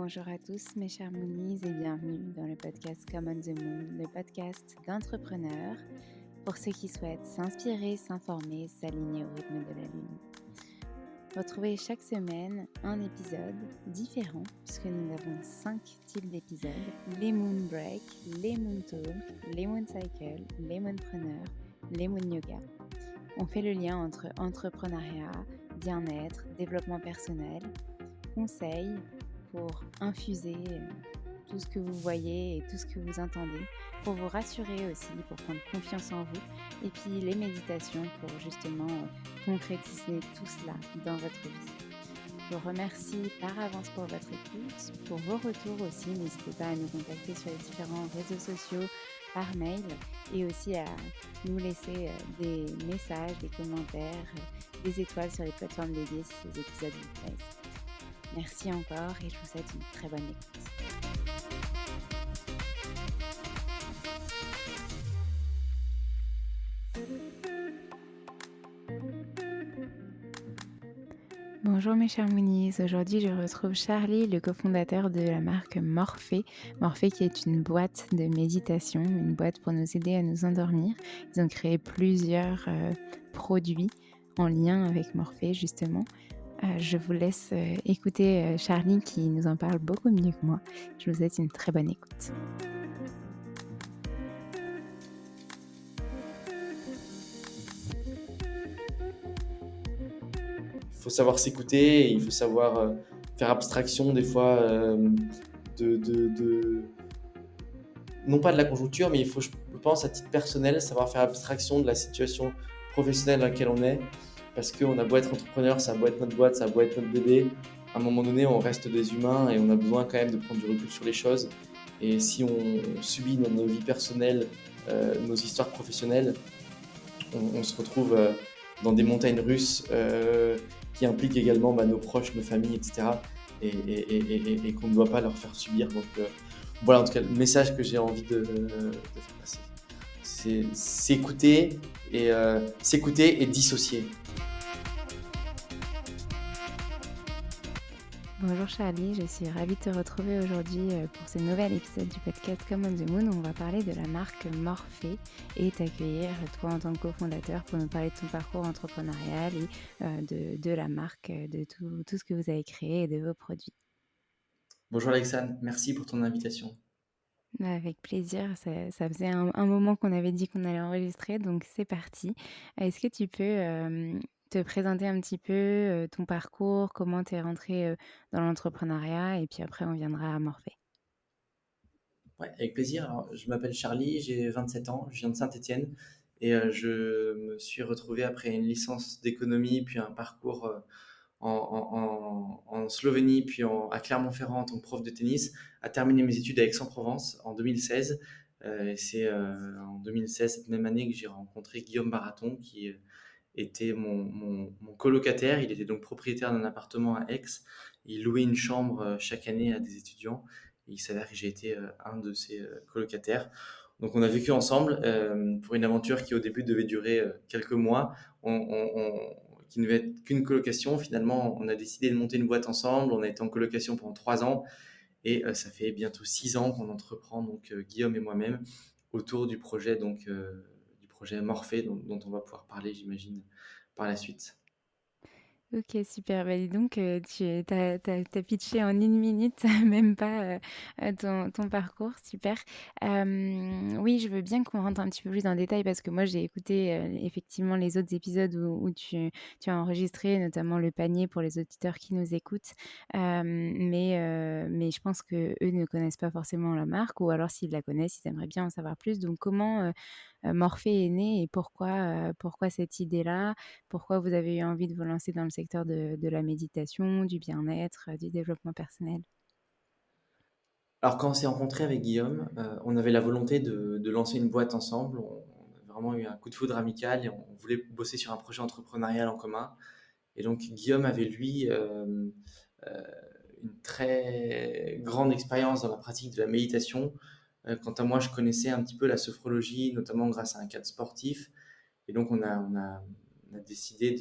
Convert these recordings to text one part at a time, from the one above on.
Bonjour à tous mes chers Moonies et bienvenue dans le podcast Come on the Moon, le podcast d'entrepreneurs pour ceux qui souhaitent s'inspirer, s'informer, s'aligner au rythme de la Lune. Retrouvez chaque semaine un épisode différent puisque nous avons 5 types d'épisodes, les Moon Break, les Moon Talk, les Moon Cycle, les Moonpreneurs, les Moon Yoga. On fait le lien entre entrepreneuriat, bien-être, développement personnel, conseils pour infuser tout ce que vous voyez et tout ce que vous entendez, pour vous rassurer aussi, pour prendre confiance en vous, et puis les méditations pour justement concrétiser tout cela dans votre vie. Je vous remercie par avance pour votre écoute, pour vos retours aussi. N'hésitez pas à nous contacter sur les différents réseaux sociaux, par mail, et aussi à nous laisser des messages, des commentaires, des étoiles sur les plateformes dédiées si ces épisodes vous plaisent. Merci encore et je vous souhaite une très bonne écoute. Bonjour mes chers Moonies, aujourd'hui je retrouve Charlie, le cofondateur de la marque Morphée. Morphée qui est une boîte de méditation, une boîte pour nous aider à nous endormir. Ils ont créé plusieurs produits en lien avec Morphée justement. Je vous laisse écouter Charlie qui nous en parle beaucoup mieux que moi. Je vous souhaite une très bonne écoute. Il faut savoir s'écouter et il faut savoir faire abstraction des fois non pas de la conjoncture, mais il faut, je pense, à titre personnel, savoir faire abstraction de la situation professionnelle dans laquelle on est. Parce qu'on a beau être entrepreneur, ça a beau être notre boîte, ça a beau être notre bébé, à un moment donné, on reste des humains et on a besoin quand même de prendre du recul sur les choses. Et si on subit dans nos vies personnelles, nos histoires professionnelles, on se retrouve dans des montagnes russes qui impliquent également nos proches, nos familles, etc. Et qu'on ne doit pas leur faire subir. Donc voilà, en tout cas, le message que j'ai envie de faire passer, c'est s'écouter et dissocier. Bonjour Charlie, je suis ravie de te retrouver aujourd'hui pour ce nouvel épisode du podcast Come on the Moon où on va parler de la marque Morphée et t'accueillir toi en tant que cofondateur pour nous parler de ton parcours entrepreneurial et de la marque, de tout ce que vous avez créé et de vos produits. Bonjour Alexandre, merci pour ton invitation. Avec plaisir, ça faisait un moment qu'on avait dit qu'on allait enregistrer, donc c'est parti. Est-ce que tu peux te présenter un petit peu ton parcours, comment tu es rentré dans l'entrepreneuriat et puis après on viendra à Morphée. Ouais, avec plaisir. Alors, je m'appelle Charlie, j'ai 27 ans, je viens de Saint-Étienne et je me suis retrouvé après une licence d'économie puis un parcours en Slovénie puis à Clermont-Ferrand en tant que prof de tennis, à terminer mes études à Aix-en-Provence en 2016. Et c'est en 2016, cette même année, que j'ai rencontré Guillaume Baraton qui était mon colocataire. Il était donc propriétaire d'un appartement à Aix. Il louait une chambre chaque année à des étudiants. Et il s'avère que j'ai été un de ses colocataires. Donc on a vécu ensemble pour une aventure qui au début devait durer quelques mois, qui ne devait être qu'une colocation. Finalement, on a décidé de monter une boîte ensemble. On a été en colocation pendant 3 ans et ça fait bientôt 6 ans qu'on entreprend, donc Guillaume et moi-même, autour du projet, du projet Morphée, dont on va pouvoir parler, j'imagine, par la suite. Ok, super. Bah, dis donc, t'as pitché en 1 minute, même pas ton parcours. Super. Oui, je veux bien qu'on rentre un petit peu plus dans le détail parce que moi, j'ai écouté effectivement les autres épisodes où tu as enregistré, notamment le panier pour les auditeurs qui nous écoutent. Mais je pense que eux ne connaissent pas forcément la marque ou alors s'ils la connaissent, ils aimeraient bien en savoir plus. Donc, comment Morphée est né et pourquoi cette idée-là? Pourquoi vous avez eu envie de vous lancer dans le secteur de la méditation, du bien-être, du développement personnel? Alors quand on s'est rencontré avec Guillaume, on avait la volonté de lancer une boîte ensemble. On a vraiment eu un coup de foudre amical et on voulait bosser sur un projet entrepreneurial en commun. Et donc Guillaume avait lui euh, une très grande expérience dans la pratique de la méditation. Quant à moi, je connaissais un petit peu la sophrologie, notamment grâce à un cadre sportif. Et donc on a décidé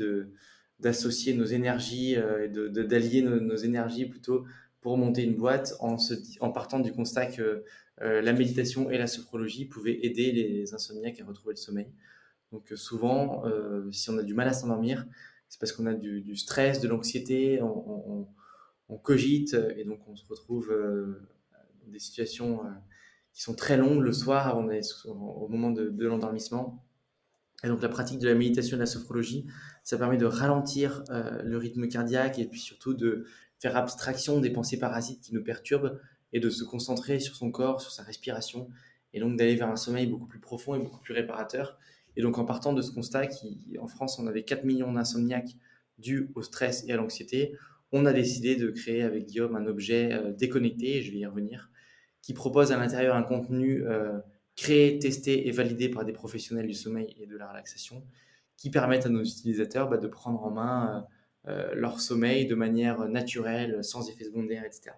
d'associer nos énergies et d'allier nos énergies plutôt pour monter une boîte en partant du constat que la méditation et la sophrologie pouvaient aider les insomniaques à retrouver le sommeil. Donc souvent, si on a du mal à s'endormir, c'est parce qu'on a du stress, de l'anxiété, on cogite et donc on se retrouve dans des situations qui sont très longues le soir au moment de l'endormissement. Et donc la pratique de la méditation et de la sophrologie, ça permet de ralentir le rythme cardiaque et puis surtout de faire abstraction des pensées parasites qui nous perturbent et de se concentrer sur son corps, sur sa respiration et donc d'aller vers un sommeil beaucoup plus profond et beaucoup plus réparateur. Et donc en partant de ce constat qu'en France, on avait 4 millions d'insomniaques dus au stress et à l'anxiété, on a décidé de créer avec Guillaume un objet déconnecté, et je vais y revenir, qui propose à l'intérieur un contenu créés, testés et validés par des professionnels du sommeil et de la relaxation qui permettent à nos utilisateurs de prendre en main leur sommeil de manière naturelle, sans effet secondaire, etc.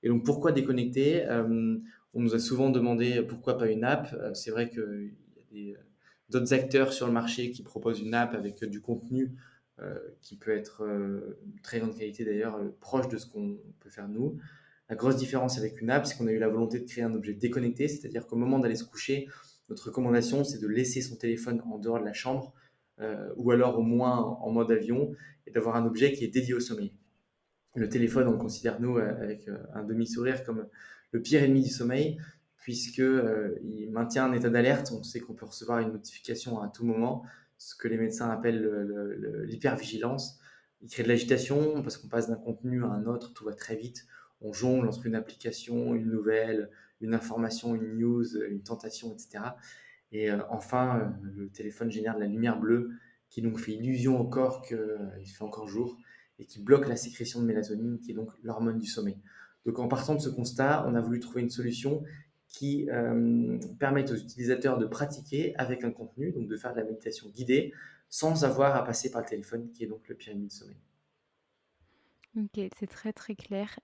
Et donc pourquoi déconnecter On nous a souvent demandé pourquoi pas une app. C'est vrai qu'il y a d'autres acteurs sur le marché qui proposent une app avec du contenu qui peut être très grande qualité d'ailleurs, proche de ce qu'on peut faire nous. La grosse différence avec une app, c'est qu'on a eu la volonté de créer un objet déconnecté, c'est-à-dire qu'au moment d'aller se coucher, notre recommandation, c'est de laisser son téléphone en dehors de la chambre, ou alors au moins en mode avion, et d'avoir un objet qui est dédié au sommeil. Le téléphone, on le considère, nous, avec un demi-sourire, comme le pire ennemi du sommeil, puisque il maintient un état d'alerte. On sait qu'on peut recevoir une notification à tout moment, ce que les médecins appellent l'hypervigilance. Il crée de l'agitation parce qu'on passe d'un contenu à un autre, tout va très vite. On jongle entre une application, une nouvelle, une information, une news, une tentation, etc. Et enfin, le téléphone génère de la lumière bleue qui donc fait illusion au corps qu'il fait encore jour et qui bloque la sécrétion de mélatonine, qui est donc l'hormone du sommeil. Donc en partant de ce constat, on a voulu trouver une solution qui permette aux utilisateurs de pratiquer avec un contenu, donc de faire de la méditation guidée, sans avoir à passer par le téléphone, qui est donc le pire ennemi du sommeil. OK, c'est très, très clair.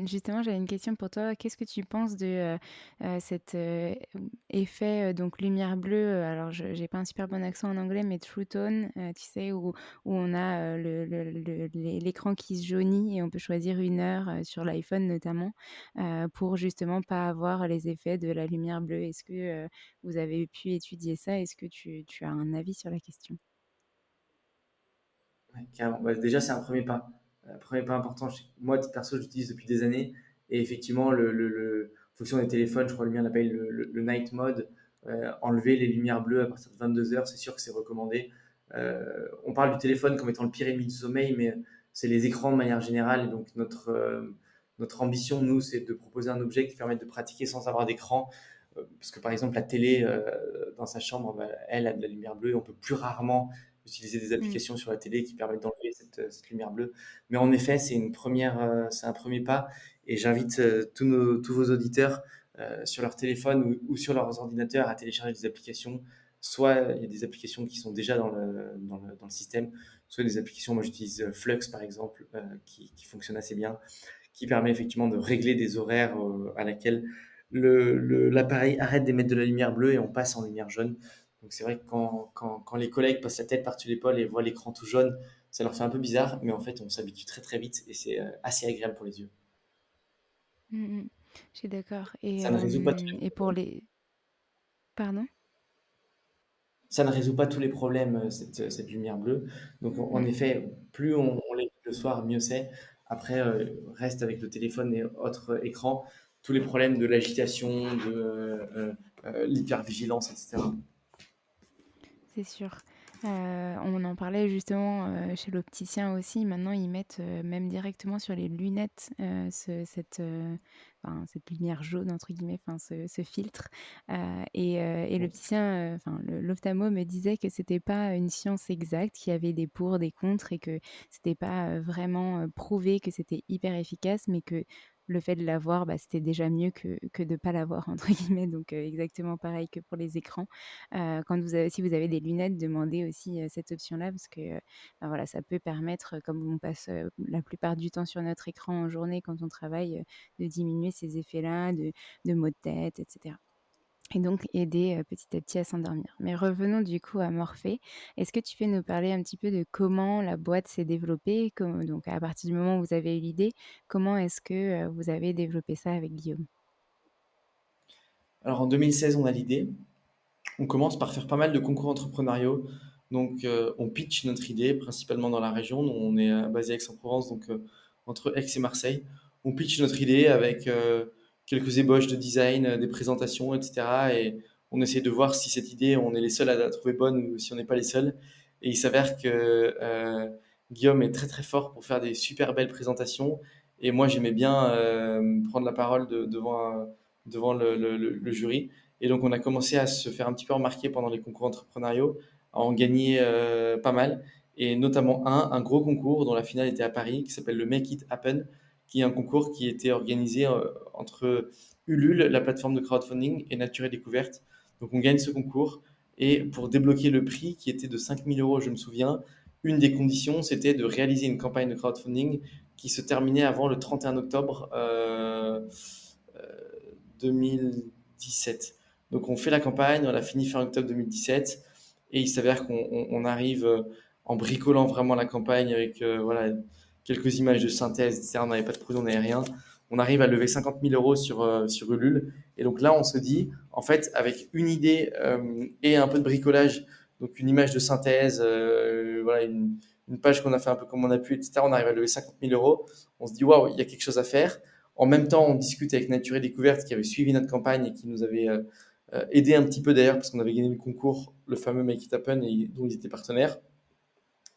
Justement, j'avais une question pour toi. Qu'est-ce que tu penses de, cet, effet, donc lumière bleue, alors je j'ai pas un super bon accent en anglais, mais True Tone, tu sais, où on a, l'écran qui se jaunit et on peut choisir une heure, sur l'iPhone notamment, pour justement pas avoir les effets de la lumière bleue. Est-ce que, vous avez pu étudier ça? Est-ce que tu as un avis sur la question? Ouais, carrément. Bah, déjà, c'est un premier pas. Un premier pas important. Moi, à titre perso, j'utilise depuis des années. Et effectivement, en fonction des téléphones, je crois que le mien l'appelle le night mode. Enlever les lumières bleues à partir de 22 heures, c'est sûr que c'est recommandé. On parle du téléphone comme étant le pire ennemi du sommeil, mais c'est les écrans de manière générale. Et donc, notre ambition, nous, c'est de proposer un objet qui permette de pratiquer sans avoir d'écran. Parce que, par exemple, la télé dans sa chambre, bah, elle a de la lumière bleue et on peut plus rarement utiliser des Mmh. applications sur la télé qui permettent d'enlever cette lumière bleue. Mais en effet, c'est un premier pas et j'invite tous vos auditeurs sur leur téléphone ou sur leurs ordinateurs à télécharger des applications. Soit il y a des applications qui sont déjà dans le système, soit des applications, moi j'utilise Flux par exemple, qui fonctionne assez bien, qui permet effectivement de régler des horaires à laquelle l'appareil arrête d'émettre de la lumière bleue et on passe en lumière jaune. Donc c'est vrai que quand les collègues passent la tête par-dessus l'épaule et voient l'écran tout jaune, ça leur fait un peu bizarre, mais en fait on s'habitue très très vite et c'est assez agréable pour les yeux. Mmh mh. Je suis d'accord Ça ne résout pas tous les et pour problèmes. les pardon? Ça ne résout pas tous les problèmes, cette lumière bleue. Donc en Mmh. effet, plus on l'évite le soir, mieux c'est. Après, reste avec le téléphone et autres écrans, tous les problèmes de l'agitation, l'hypervigilance, etc. C'est sûr. On en parlait justement, chez l'opticien aussi. Maintenant, ils mettent, même directement sur les lunettes, enfin, cette «lumière jaune» entre guillemets, enfin ce filtre, et l'opticien, enfin l'ophtalmo me disait que c'était pas une science exacte, qu'il y avait des pour, des contre et que c'était pas, vraiment, prouvé que c'était hyper efficace, mais que le fait de l'avoir, bah, c'était déjà mieux que de pas l'avoir entre guillemets, donc exactement pareil que pour les écrans. Quand vous avez si vous avez des lunettes, demandez aussi, cette option-là parce que, bah, voilà, ça peut permettre, comme on passe, la plupart du temps sur notre écran en journée quand on travaille, de diminuer ces effets-là de maux de tête et cetera. et donc aider, petit à petit à s'endormir. Mais revenons du coup à Morphée. Est-ce que tu peux nous parler un petit peu de comment la boîte s'est développée? Donc à partir du moment où vous avez eu l'idée, comment est-ce que, vous avez développé ça avec Guillaume? Alors en 2016, on a l'idée. On commence par faire pas mal de concours entrepreneuriaux. Donc, on pitch notre idée, principalement dans la région. Nous, on est basé à Aix-en-Provence, donc entre Aix et Marseille. On pitch notre idée avec quelques ébauches de design, des présentations, etc. Et on essaie de voir si cette idée, on est les seuls à la trouver bonne ou si on n'est pas les seuls. Et il s'avère que Guillaume est très très fort pour faire des super belles présentations. Et moi, j'aimais bien prendre la parole devant le jury. Et donc, on a commencé à se faire un petit peu remarquer pendant les concours entrepreneuriaux, à en gagner pas mal, et notamment un gros concours dont la finale était à Paris, qui s'appelle le Make It Happen, qui est un concours qui était organisé entre Ulule, la plateforme de crowdfunding, et Nature et Découverte. Donc, on gagne ce concours, et pour débloquer le prix, qui était de 5 000 euros, je me souviens, une des conditions, c'était de réaliser une campagne de crowdfunding qui se terminait avant le 31 octobre 2017. Donc on fait la campagne, on l'a fini fin octobre 2017 et il s'avère qu'on arrive en bricolant vraiment la campagne avec voilà, quelques images de synthèse, etc. On n'avait pas de produit, on n'avait rien. On arrive à lever 50 000 euros sur Ulule. Et donc là, on se dit, en fait, avec une idée et un peu de bricolage, donc une image de synthèse, voilà, une page qu'on a fait un peu comme on a pu, etc., on arrive à lever 50 000 euros. On se dit, waouh, il y a quelque chose à faire. En même temps, on discute avec Nature et Découverte qui avait suivi notre campagne et qui nous avait aidé un petit peu d'ailleurs parce qu'on avait gagné le concours, le fameux Make It Happen, et dont ils étaient partenaires.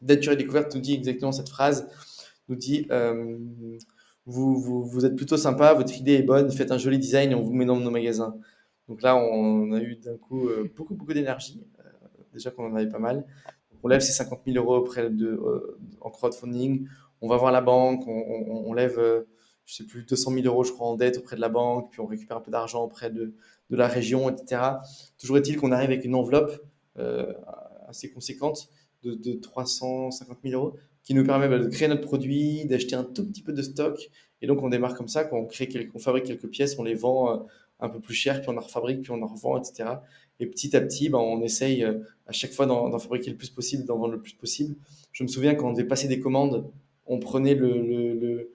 Nature et Découverte nous dit exactement cette phrase, nous dit vous êtes plutôt sympa, votre idée est bonne, faites un joli design et on vous met dans nos magasins. Donc là, on a eu d'un coup beaucoup d'énergie, déjà qu'on en avait pas mal. On lève ces 50 000 euros en crowdfunding, on va voir la banque, on lève, je sais plus, 200 000 euros, je crois, en dette auprès de la banque, puis on récupère un peu d'argent auprès de la région, etc. Toujours est-il qu'on arrive avec une enveloppe euh, assez conséquente de 350 000 euros qui nous permet de créer notre produit, d'acheter un tout petit peu de stock. Et donc, on démarre comme ça, quand on fabrique quelques pièces, on les vend un peu plus cher, puis on en refabrique, puis on en revend, etc. Et petit à petit, ben, on essaye à chaque fois d'en fabriquer le plus possible, d'en vendre le plus possible. Je me souviens quand on devait passer des commandes, on prenait le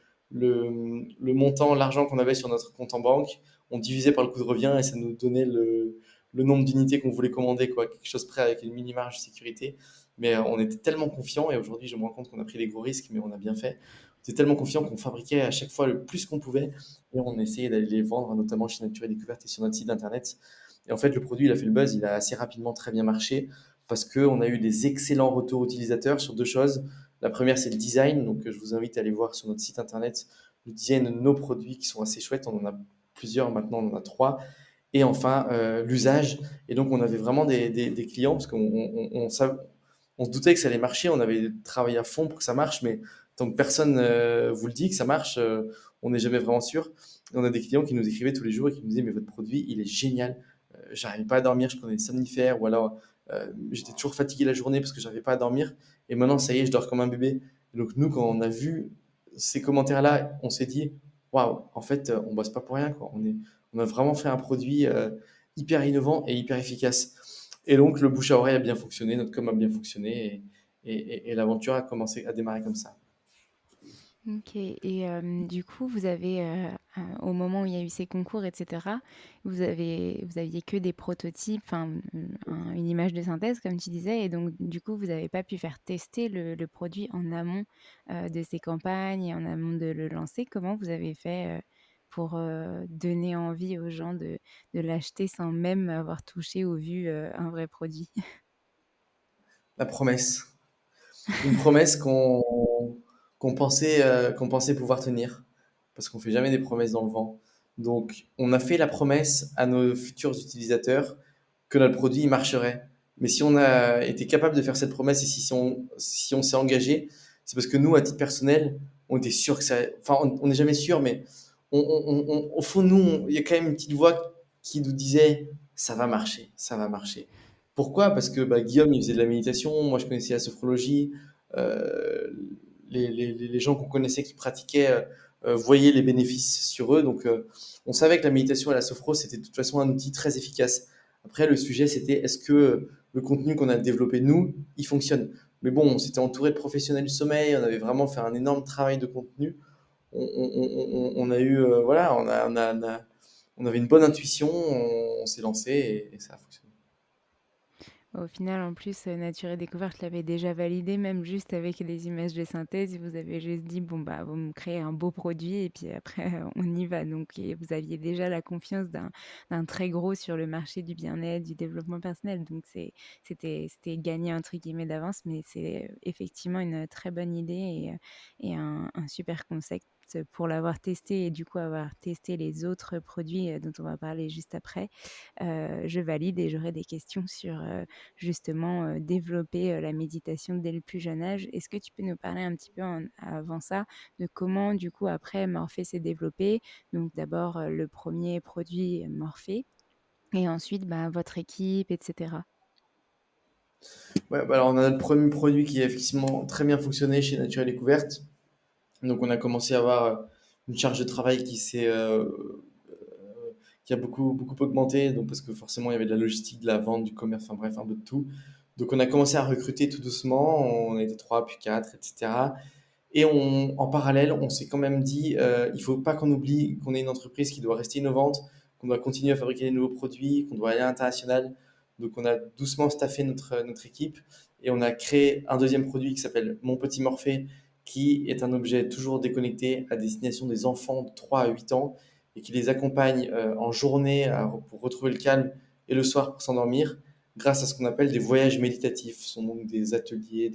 montant, l'argent qu'on avait sur notre compte en banque, on divisait par le coût de revient et ça nous donnait le nombre d'unités qu'on voulait commander, quoi, quelque chose près avec une mini marge de sécurité. Mais on était tellement confiants et aujourd'hui je me rends compte qu'on a pris des gros risques, mais on a bien fait. On était tellement confiants qu'on fabriquait à chaque fois le plus qu'on pouvait et on essayait d'aller les vendre, notamment chez Nature et Découverte et sur notre site internet. Et en fait, le produit, il a fait le buzz, il a assez rapidement très bien marché parce qu'on a eu des excellents retours utilisateurs sur deux choses. La première, c'est le design. Donc, je vous invite à aller voir sur notre site internet le design de nos produits qui sont assez chouettes. On en a plusieurs maintenant, on en a trois. Et enfin, l'usage. Et donc, on avait vraiment des clients parce on se doutait que ça allait marcher. On avait travaillé à fond pour que ça marche, mais tant que personne vous le dit que ça marche, on n'est jamais vraiment sûr. Et on a des clients qui nous écrivaient tous les jours et qui nous disaient, mais votre produit, il est génial. J'arrivais pas à dormir, je prenais des somnifères ou alors j'étais toujours fatigué la journée parce que j'arrivais pas à dormir. Et maintenant, ça y est, je dors comme un bébé. Et donc, nous, quand on a vu ces commentaires-là, on s'est dit, waouh, en fait, on bosse pas pour rien, quoi. On a vraiment fait un produit hyper innovant et hyper efficace. Et donc, le bouche à oreille a bien fonctionné, notre com a bien fonctionné et l'aventure a commencé à démarrer comme ça. OK et du coup, vous avez, au moment où il y a eu ces concours et cetera, vous aviez que des prototypes, enfin, une image de synthèse comme tu disais et donc du coup, vous avez pas pu faire tester le produit en amont, de ces campagnes et en amont de le lancer. Comment vous avez fait, pour, donner envie aux gens de l'acheter sans même avoir touché ou vu, un vrai produit? La promesse. Une promesse qu'on pensait pouvoir tenir, parce qu'on fait jamais des promesses dans le vent. Donc, on a fait la promesse à nos futurs utilisateurs que notre produit marcherait. Mais si on a été capable de faire cette promesse et si on s'est engagé, c'est parce que nous, à titre personnel, on était sûr que ça. Enfin, on n'est jamais sûr, mais au fond, nous, il y a quand même une petite voix qui nous disait ça va marcher, ça va marcher. Pourquoi? Parce que bah, Guillaume, il faisait de la méditation, moi je connaissais la sophrologie, euh, les gens qu'on connaissait qui pratiquaient voyaient les bénéfices sur eux. Donc, on savait que la méditation et la sophro, c'était de toute façon un outil très efficace. Après, le sujet, c'était est-ce que le contenu qu'on a développé, nous, il fonctionne? Mais bon, on s'était entouré de professionnels du sommeil, on avait vraiment fait un énorme travail de contenu. On a eu, voilà, on avait une bonne intuition, on s'est lancé et ça a fonctionné. Au final, en plus, Nature et Découverte l'avait déjà validé, même juste avec les images de synthèse. Vous avez juste dit, bon, bah, vous me créez un beau produit et puis après, on y va. Donc, et vous aviez déjà la confiance d'un très gros sur le marché du bien-être, du développement personnel. Donc, c'était gagné, entre guillemets, d'avance, mais c'est effectivement une très bonne idée et un super concept pour l'avoir testé et du coup avoir testé les autres produits dont on va parler juste après. Je valide et j'aurai des questions sur justement développer la méditation dès le plus jeune âge. Est-ce que tu peux nous parler un petit peu avant ça de comment du coup après Morphée s'est développé? Donc d'abord le premier produit Morphée et ensuite bah, votre équipe, etc. Ouais, bah alors on a notre premier produit qui a effectivement très bien fonctionné chez Nature et Découverte. Donc on a commencé à avoir une charge de travail qui a beaucoup augmenté, donc parce que forcément il y avait de la logistique, de la vente, du commerce, enfin bref, un peu de tout. Donc on a commencé à recruter tout doucement, on a été 3, puis 4, etc. Et en parallèle, on s'est quand même dit, il faut pas qu'on oublie qu'on est une entreprise qui doit rester innovante, qu'on doit continuer à fabriquer des nouveaux produits, qu'on doit aller à l'international. Donc on a doucement staffé notre équipe et on a créé un deuxième produit qui s'appelle Mon Petit Morphée, qui est un objet toujours déconnecté à destination des enfants de 3 à 8 ans et qui les accompagne en journée pour retrouver le calme et le soir pour s'endormir grâce à ce qu'on appelle des voyages méditatifs. Ce sont donc des ateliers,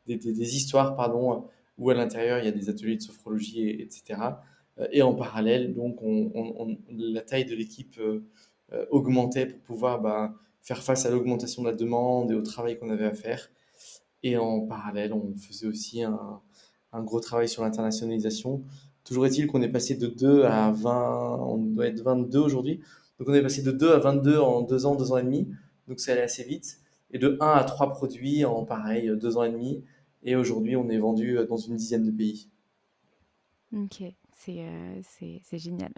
des histoires, pardon, où à l'intérieur il y a des ateliers de sophrologie, etc. Et en parallèle, donc, la taille de l'équipe augmentait pour pouvoir faire face à l'augmentation de la demande et au travail qu'on avait à faire. Et en parallèle, on faisait aussi un gros travail sur l'internationalisation. Toujours est-il qu'on est passé de 2 à 20, on doit être 22 aujourd'hui. Donc on est passé de 2 à 22 en 2 ans et demi. Donc c'est allé assez vite. Et de 1 à 3 produits en pareil, 2 ans et demi. Et aujourd'hui, on est vendu dans une dizaine de pays. Ok, c'est génial.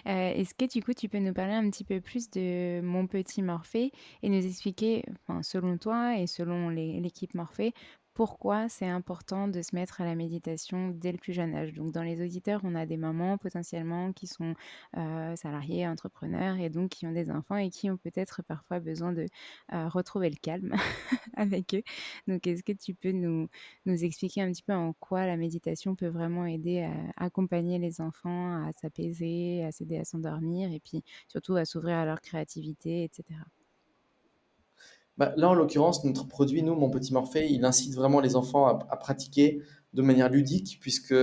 Est-ce que du coup tu peux nous parler un petit peu plus de Mon Petit Morphée et nous expliquer, enfin, selon toi et selon l'équipe Morphée, pourquoi c'est important de se mettre à la méditation dès le plus jeune âge? Donc dans les auditeurs, on a des mamans potentiellement qui sont salariées, entrepreneurs et donc qui ont des enfants et qui ont peut-être parfois besoin de retrouver le calme avec eux. Donc est-ce que tu peux nous expliquer un petit peu en quoi la méditation peut vraiment aider à accompagner les enfants à s'apaiser, à s'aider à s'endormir et puis surtout à s'ouvrir à leur créativité, etc. Là, en l'occurrence, notre produit, nous, Mon Petit Morphée, il incite vraiment les enfants à pratiquer de manière ludique, puisque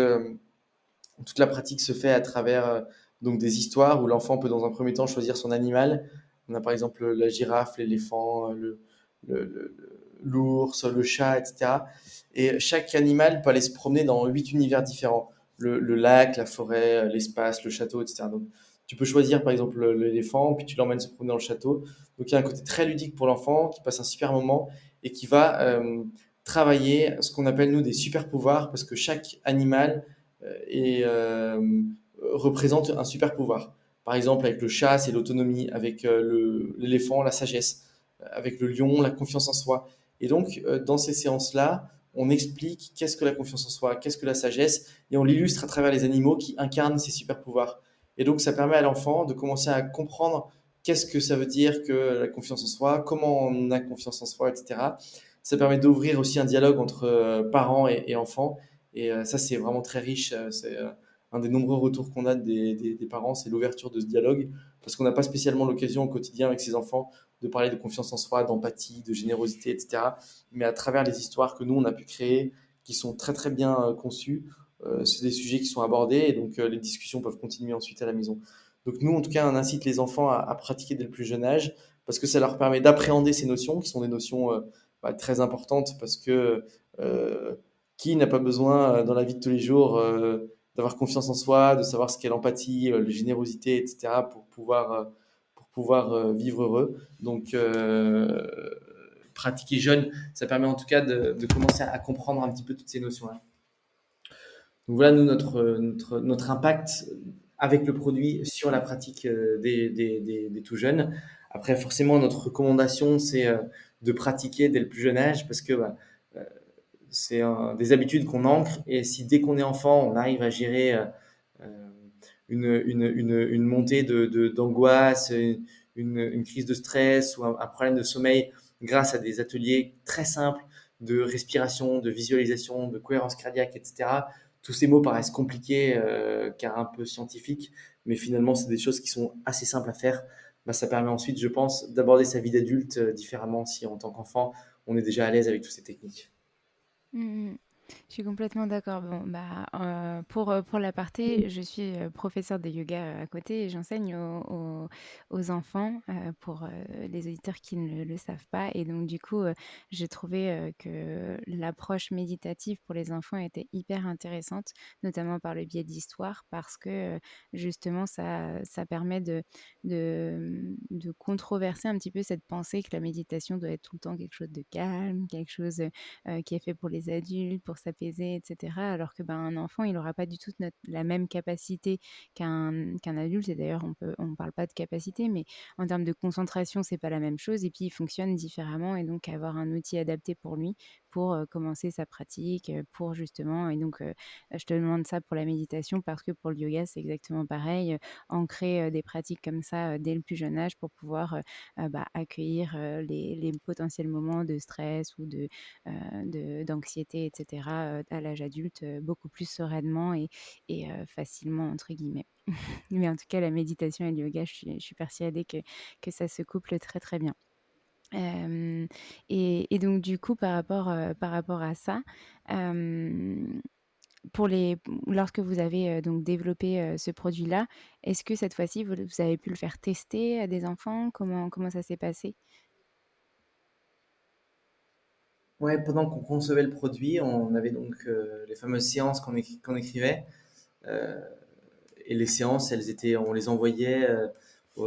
toute la pratique se fait à travers donc des histoires où l'enfant peut dans un premier temps choisir son animal. On a par exemple la girafe, l'éléphant, l'ours, le chat, etc. Et chaque animal peut aller se promener dans 8 univers différents. Le lac, la forêt, l'espace, le château, etc. Donc, tu peux choisir par exemple l'éléphant, puis tu l'emmènes se promener dans le château. Donc il y a un côté très ludique pour l'enfant qui passe un super moment et qui va travailler ce qu'on appelle nous des super pouvoirs parce que chaque animal et représente un super pouvoir. Par exemple, avec le chat, c'est l'autonomie, avec l'éléphant, la sagesse, avec le lion, la confiance en soi. Et donc, dans ces séances-là, on explique qu'est-ce que la confiance en soi, qu'est-ce que la sagesse, et on l'illustre à travers les animaux qui incarnent ces super pouvoirs. Et donc, ça permet à l'enfant de commencer à comprendre qu'est-ce que ça veut dire que la confiance en soi, comment on a confiance en soi, etc. Ça permet d'ouvrir aussi un dialogue entre parents et enfants. Et ça, c'est vraiment très riche. C'est un des nombreux retours qu'on a des parents, c'est l'ouverture de ce dialogue, parce qu'on n'a pas spécialement l'occasion au quotidien avec ses enfants de parler de confiance en soi, d'empathie, de générosité, etc. Mais à travers les histoires que nous, on a pu créer, qui sont très très bien conçues, c'est des sujets qui sont abordés, et donc les discussions peuvent continuer ensuite à la maison. Donc nous, en tout cas, on incite les enfants à pratiquer dès le plus jeune âge, parce que ça leur permet d'appréhender ces notions, qui sont des notions très importantes, parce que qui n'a pas besoin dans la vie de tous les jours d'avoir confiance en soi, de savoir ce qu'est l'empathie, la générosité, etc. Pour pouvoir vivre heureux. Donc, pratiquer jeune, ça permet en tout cas de commencer à comprendre un petit peu toutes ces notions-là. Donc voilà, nous, notre impact avec le produit sur la pratique des tout jeunes. Après, forcément, notre recommandation, c'est de pratiquer dès le plus jeune âge parce que bah, euh, c'est des habitudes qu'on ancre et si dès qu'on est enfant, on arrive à gérer euh, une montée d'angoisse, une crise de stress ou un problème de sommeil grâce à des ateliers très simples de respiration, de visualisation, de cohérence cardiaque, etc. Tous ces mots paraissent compliqués car un peu scientifiques, mais finalement, c'est des choses qui sont assez simples à faire. Bah, ça permet ensuite, je pense, d'aborder sa vie d'adulte différemment si en tant qu'enfant, on est déjà à l'aise avec toutes ces techniques. Mmh. Je suis complètement d'accord. Bon, bah, pour l'aparté, je suis, professeure de yoga, à côté et j'enseigne aux enfants, pour, les auditeurs qui ne le savent pas et donc du coup, j'ai trouvé, que l'approche méditative pour les enfants était hyper intéressante, notamment par le biais d'histoires parce que, justement ça permet de controverser un petit peu cette pensée que la méditation doit être tout le temps quelque chose de calme, quelque chose, qui est fait pour les adultes, pour s'apaiser, etc. Alors que ben, un enfant, il n'aura pas du tout la même capacité qu'un adulte. Et d'ailleurs, on ne parle pas de capacité, mais en termes de concentration, c'est pas la même chose. Et puis, il fonctionne différemment. Et donc, avoir un outil adapté pour lui, pour commencer sa pratique, pour justement. Et donc, je te demande ça pour la méditation parce que pour le yoga, c'est exactement pareil. Ancrer des pratiques comme ça dès le plus jeune âge pour pouvoir bah, accueillir les potentiels moments de stress ou d'anxiété, etc., à l'âge adulte, beaucoup plus sereinement et facilement, entre guillemets. Mais en tout cas, la méditation et le yoga, je suis persuadée que ça se couple très, très bien. Euh, et donc, du coup, par rapport à ça, euh, pour lorsque vous avez donc développé ce produit-là, est-ce que cette fois-ci, vous avez pu le faire tester à des enfants? Comment ça s'est passé? Ouais, pendant qu'on concevait le produit, on avait donc les fameuses séances qu'on écrivait. Euh, et les séances, on les envoyait,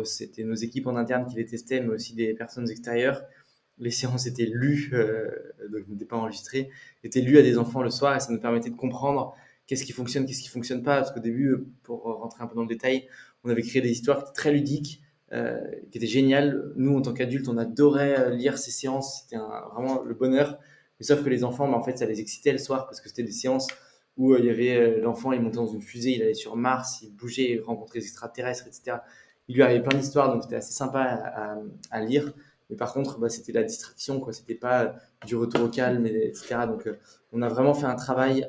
c'était nos équipes en interne qui les testaient, mais aussi des personnes extérieures. Les séances étaient lues, donc n'étaient pas enregistrées, étaient lues à des enfants le soir et ça nous permettait de comprendre qu'est-ce qui fonctionne pas. Parce qu'au début, pour rentrer un peu dans le détail, on avait créé des histoires qui étaient très ludiques, qui étaient géniales. Nous, en tant qu'adultes, on adorait lire ces séances, c'était vraiment le bonheur. Mais sauf que les enfants, bah, en fait, ça les excitait le soir parce que c'était des séances où il y avait l'enfant, il montait dans une fusée, il allait sur Mars, il bougeait, il rencontrait des extraterrestres, etc. Il lui arrivait plein d'histoires, donc c'était assez sympa à lire. Mais par contre, bah, c'était la distraction, quoi. C'était pas du retour au calme, etc. Donc, on a vraiment fait un travail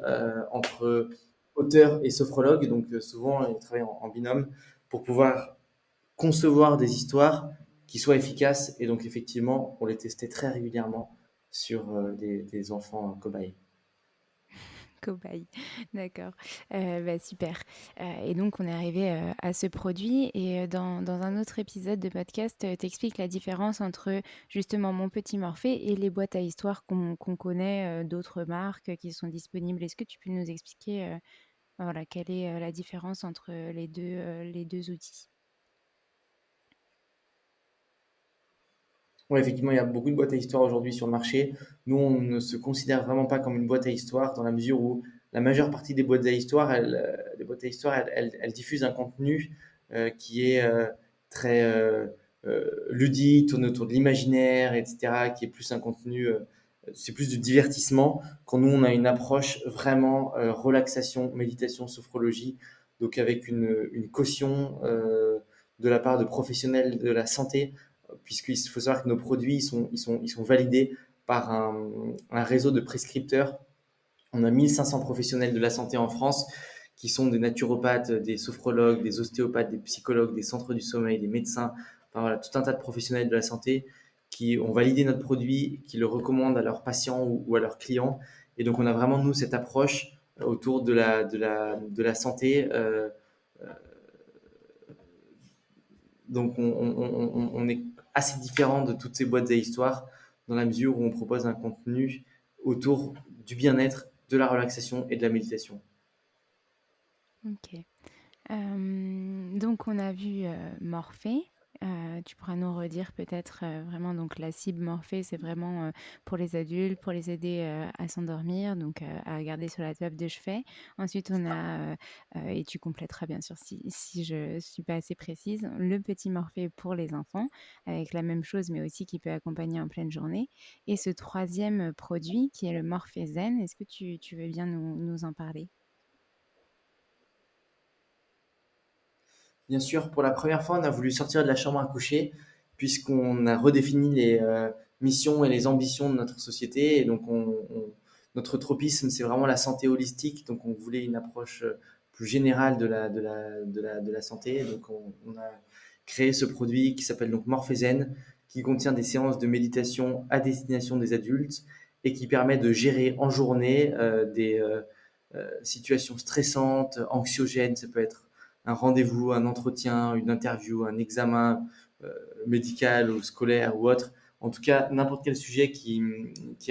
entre auteur et sophrologue. Donc, souvent, on travaille en binôme pour pouvoir concevoir des histoires qui soient efficaces. Et donc, effectivement, on les testait très régulièrement sur des enfants cobayes. Cobaye, d'accord. Bah, super. Et donc on est arrivé, à ce produit et dans un autre épisode de podcast, tu expliques la différence entre justement Mon Petit Morphée et les boîtes à histoires qu'on connaît, d'autres marques qui sont disponibles. Est-ce que tu peux nous expliquer, voilà, quelle est, la différence entre, les deux outils? Ouais, effectivement, il y a beaucoup de boîtes à histoires aujourd'hui sur le marché. Nous, on ne se considère vraiment pas comme une boîte à histoires dans la mesure où la majeure partie des boîtes à histoires, les boîtes à histoires, elles diffusent un contenu qui est très ludique, tourne autour de l'imaginaire, etc., qui est plus un contenu, c'est plus du divertissement. Quand nous, on a une approche vraiment relaxation, méditation, sophrologie, donc avec une caution de la part de professionnels de la santé puisqu'il faut savoir que nos produits ils sont validés par un réseau de prescripteurs. On a 1500 professionnels de la santé en France qui sont des naturopathes, des sophrologues, des ostéopathes, des psychologues, des centres du sommeil, des médecins, enfin, voilà, tout un tas de professionnels de la santé qui ont validé notre produit, qui le recommandent à leurs patients ou à leurs clients. Et donc on a vraiment, nous, cette approche autour de la santé. Donc on est assez différent de toutes ces boîtes à histoires dans la mesure où on propose un contenu autour du bien-être, de la relaxation et de la méditation. OK. Donc on a vu, Morphée. Tu pourras nous redire peut-être, vraiment donc la cible Morphée, c'est vraiment, pour les adultes, pour les aider, à s'endormir, donc à garder sur la table de chevet. Ensuite, on a, et tu compléteras bien sûr si je suis pas assez précise, le petit Morphée pour les enfants, avec la même chose, mais aussi qui peut accompagner en pleine journée. Et ce troisième produit qui est le Morphée Zen, est-ce que tu veux bien nous en parler? Bien sûr, pour la première fois, on a voulu sortir de la chambre à coucher puisqu'on a redéfini les missions et les ambitions de notre société. Et donc, notre tropisme, c'est vraiment la santé holistique. Donc, on voulait une approche plus générale de la santé. Donc, on a créé ce produit qui s'appelle donc Morphézen, qui contient des séances de méditation à destination des adultes et qui permet de gérer en journée des situations stressantes, anxiogènes. Ça peut être un rendez-vous, un entretien, une interview, un examen euh, médical ou scolaire ou autre. En tout cas, n'importe quel sujet qui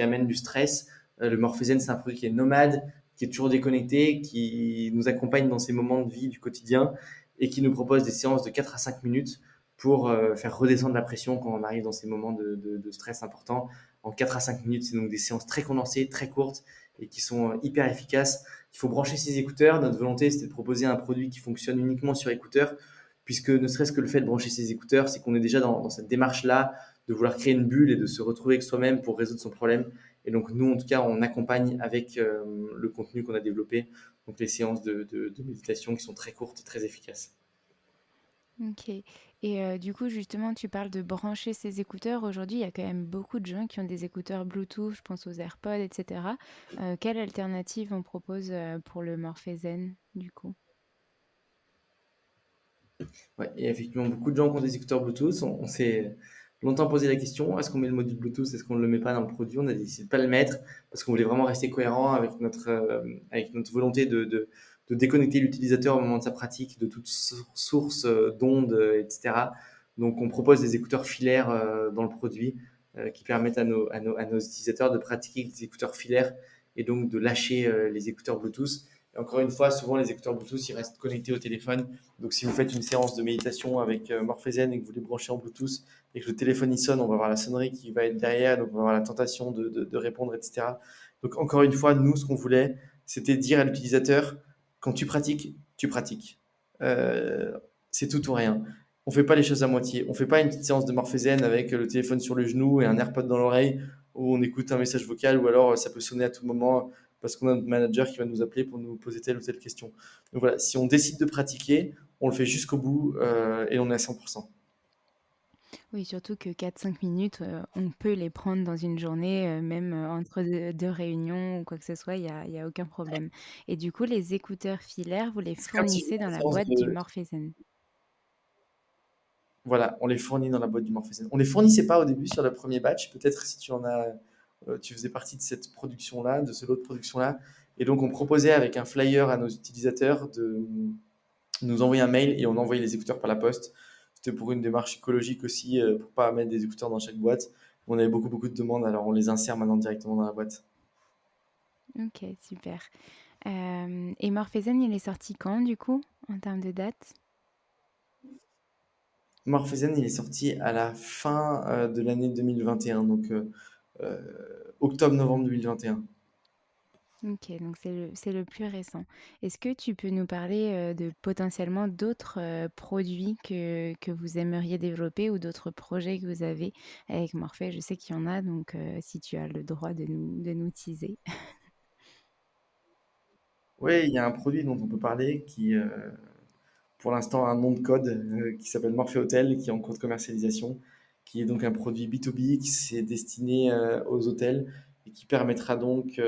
amène du stress. Le Morphézen, c'est un produit qui est nomade, qui est toujours déconnecté, qui nous accompagne dans ces moments de vie du quotidien et qui nous propose des séances de 4 à 5 minutes pour faire redescendre la pression quand on arrive dans ces moments de stress importants. En 4 à 5 minutes, c'est donc des séances très condensées, très courtes et qui sont hyper efficaces. Il faut brancher ses écouteurs. Notre volonté, c'était de proposer un produit qui fonctionne uniquement sur écouteurs, puisque ne serait-ce que le fait de brancher ses écouteurs, c'est qu'on est déjà dans cette démarche-là de vouloir créer une bulle et de se retrouver avec soi-même pour résoudre son problème. Et donc, nous, en tout cas, on accompagne avec le contenu qu'on a développé, donc les séances de méditation qui sont très courtes et très efficaces. OK. Et du coup, justement, tu parles de brancher ses écouteurs. Aujourd'hui, il y a quand même beaucoup de gens qui ont des écouteurs Bluetooth, je pense aux AirPods et cetera. Quelle alternative on propose, pour le Morphe Zen, du coup? Ouais, il y a effectivement beaucoup de gens qui ont des écouteurs Bluetooth. On s'est longtemps posé la question, est-ce qu'on met le module Bluetooth, est-ce qu'on ne le met pas dans le produit? On a décidé de ne pas le mettre parce qu'on voulait vraiment rester cohérent avec notre volonté de déconnecter l'utilisateur au moment de sa pratique de toute source d'ondes, etc. Donc on propose des écouteurs filaires dans le produit qui permettent à nos utilisateurs de pratiquer des écouteurs filaires et donc de lâcher les écouteurs Bluetooth. Et encore une fois, souvent les écouteurs Bluetooth, ils restent connectés au téléphone, donc, si vous faites une séance de méditation avec Morphézen et que vous les branchez en Bluetooth et que le téléphone y sonne, on va avoir la sonnerie qui va être derrière, donc on va avoir la tentation de répondre, etc. Donc, encore une fois, nous, ce qu'on voulait, c'était dire à l'utilisateur, quand tu pratiques, tu pratiques. Euh, c'est tout ou rien. On ne fait pas les choses à moitié. On ne fait pas une petite séance de Morphézen avec le téléphone sur le genou et un AirPod dans l'oreille où on écoute un message vocal ou alors ça peut sonner à tout moment parce qu'on a notre manager qui va nous appeler pour nous poser telle ou telle question. Donc voilà, si on décide de pratiquer, on le fait jusqu'au bout et on est à 100%. Oui, surtout que 4-5 minutes, on peut les prendre dans une journée, même, entre deux réunions ou quoi que ce soit, il y a aucun problème. Et du coup, les écouteurs filaires, vous les C'est comme si fournissez une dans la séance boîte du de... Morphe Zen? Voilà, on les fournit dans la boîte du Morphézen. On les fournissait pas au début sur le premier batch. Peut-être si tu en as, tu faisais partie de cette production-là, de ce lot de production-là. Et donc on proposait avec un flyer à nos utilisateurs de nous envoyer un mail et on envoyait les écouteurs par la poste. C'était pour une démarche écologique aussi, pour pas mettre des écouteurs dans chaque boîte. On avait beaucoup de demandes, alors on les insère maintenant directement dans la boîte. OK, super. Et Morphe Zen, il est sorti quand, du coup, en termes de date? Morphézen, il est sorti à la fin de l'année 2021, donc euh, octobre-novembre 2021. OK, donc c'est le plus récent. Est-ce que tu peux nous parler, de potentiellement d'autres, produits que vous aimeriez développer ou d'autres projets que vous avez avec Morphée? Je sais qu'il y en a, donc si tu as le droit de nous teaser. Oui, il y a un produit dont on peut parler qui, pour l'instant, a un nom de code qui s'appelle Morphée Hotel, qui est en cours de commercialisation, qui est donc un produit B2B qui s'est destiné aux hôtels et qui permettra donc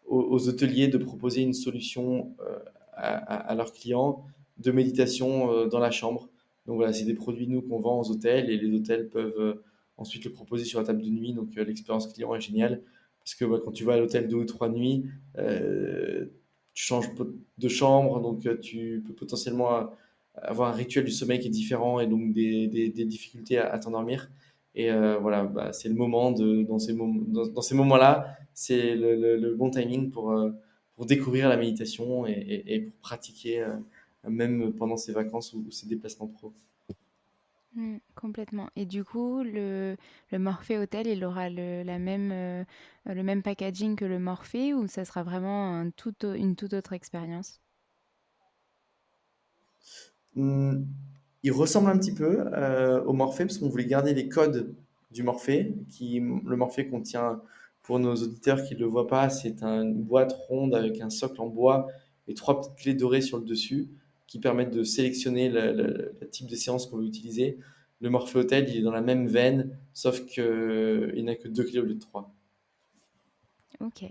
aux hôteliers de proposer une solution à leurs clients de méditation dans la chambre. Donc voilà, c'est des produits nous qu'on vend aux hôtels et les hôtels peuvent ensuite le proposer sur la table de nuit. Donc l'expérience client est géniale parce que quand tu vas à l'hôtel 2 ou 3 nuits, euh, tu changes de chambre, donc tu peux potentiellement avoir un rituel du sommeil qui est différent et donc des difficultés à t'endormir. Et voilà, bah, c'est le moment dans ces moments-là, c'est le bon timing pour découvrir la méditation et pour pratiquer même pendant ses vacances ou ses déplacements pro. Complètement. Et du coup, le Morphée Hôtel, il aura le même packaging que le Morphée ou ça sera vraiment une toute autre expérience? Mmh, il ressemble un petit peu, au Morphée parce qu'on voulait garder les codes du Morphée le Morphée contient, pour nos auditeurs qui ne le voient pas, c'est une boîte ronde avec un socle en bois et 3 petites clés dorées sur le dessus qui permettent de sélectionner le type de séance qu'on veut utiliser. Le Morphée Hotel, il est dans la même veine, sauf qu'il n'a que 2 clés au lieu de 3. Ok.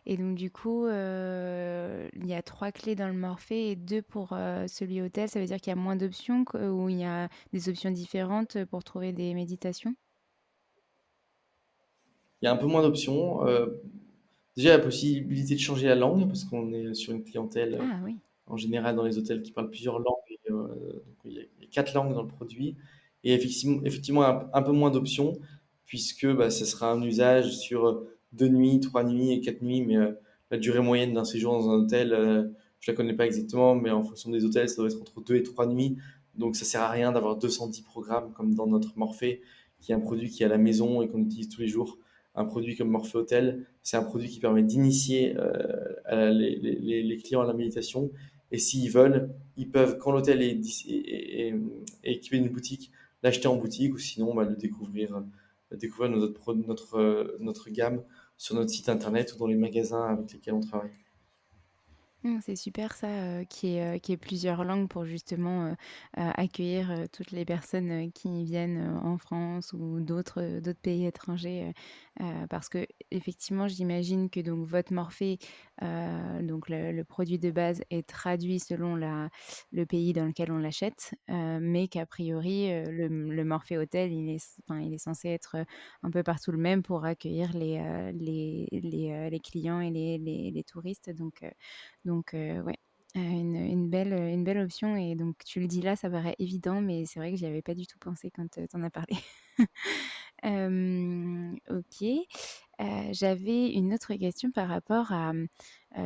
Et donc du coup, il y a 3 clés dans le Morphée et 2 pour celui hôtel. Ça veut dire qu'il y a moins d'options ou il y a des options différentes pour trouver des méditations? Il y a un peu moins d'options. Déjà, la possibilité de changer la langue, parce qu'on est sur une clientèle Ah oui. en général dans les hôtels qui parlent plusieurs langues. Donc il y a 4 langues dans le produit. Et effectivement un peu moins d'options, puisque bah, ce sera un usage sur 2 nuits, 3 nuits et 4 nuits. Mais la durée moyenne d'un séjour dans un hôtel, je la connais pas exactement, mais en fonction des hôtels, ça doit être entre 2 et 3 nuits. Donc ça sert à rien d'avoir 210 programmes comme dans notre Morphée, qui est un produit qui est à la maison et qu'on utilise tous les jours. Un produit comme Morphée Hotel, c'est un produit qui permet d'initier les clients à la méditation, et s'ils veulent, ils peuvent, quand l'hôtel est équipé d'une boutique, l'acheter en boutique ou sinon bah, découvrir notre gamme sur notre site internet ou dans les magasins avec lesquels on travaille. C'est super ça, qu'il y ait plusieurs langues pour justement, accueillir, toutes les personnes, qui viennent, en France ou d'autres pays étrangers, parce qu'effectivement, j'imagine que donc votre Morphée, donc le produit de base est traduit selon le pays dans lequel on l'achète, mais qu'a priori, le Morphée Hôtel, il est censé être, un peu partout le même pour accueillir les clients et les touristes donc ouais, une belle option et donc tu le dis là, ça paraît évident, mais c'est vrai que j'y avais pas du tout pensé quand, tu en as parlé. OK. J'avais une autre question par rapport à,